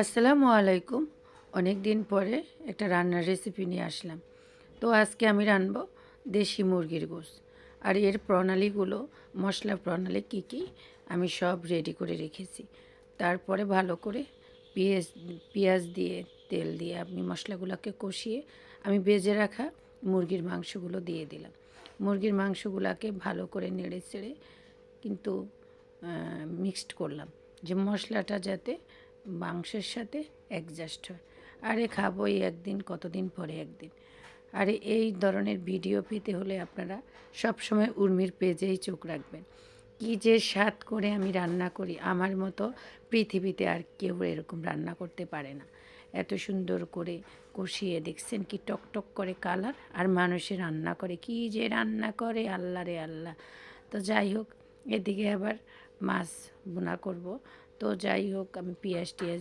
আসসালামু আলাইকুম। অনেক দিন পরে একটা রান্নার রেসিপি নিয়ে আসলাম। তো আজকে আমি রাঁধবো দেশি মুরগির গোশত। আর এর প্রণালীগুলো, মশলা প্রণালী কী কী আমি সব রেডি করে রেখেছি। তারপরে ভালো করে পেঁয়াজ পেঁয়াজ দিয়ে তেল দিয়ে আমি মশলাগুলোকে কষিয়ে আমি ভেজে রাখা মুরগির মাংসগুলো দিয়ে দিলাম। মুরগির মাংসগুলোকে ভালো করে নেড়ে চেড়ে কিন্তু মিক্সড করলাম, যে মশলাটা যাতে মাংসের সাথে অ্যাডজাস্ট হয়। আরে খাবো এই একদিন, কতদিন পরে একদিন। আর এই ধরনের ভিডিও পেতে হলে আপনারা সবসময় উর্মির পেজেই চোখ রাখবেন। কী যে স্বাদ করে আমি রান্না করি, আমার মতো পৃথিবীতে আর কেউ এরকম রান্না করতে পারে না। এত সুন্দর করে কষিয়ে দেখছেন কি টকটক করে কালার, আর মানুষে রান্না করে কি যে রান্না করে, আল্লাহ রে আল্লাহ। তো যাই হোক, এদিকে আবার মাছ বোনা করব। তো যাই হোক, আমি পেঁয়াজ টিয়াজ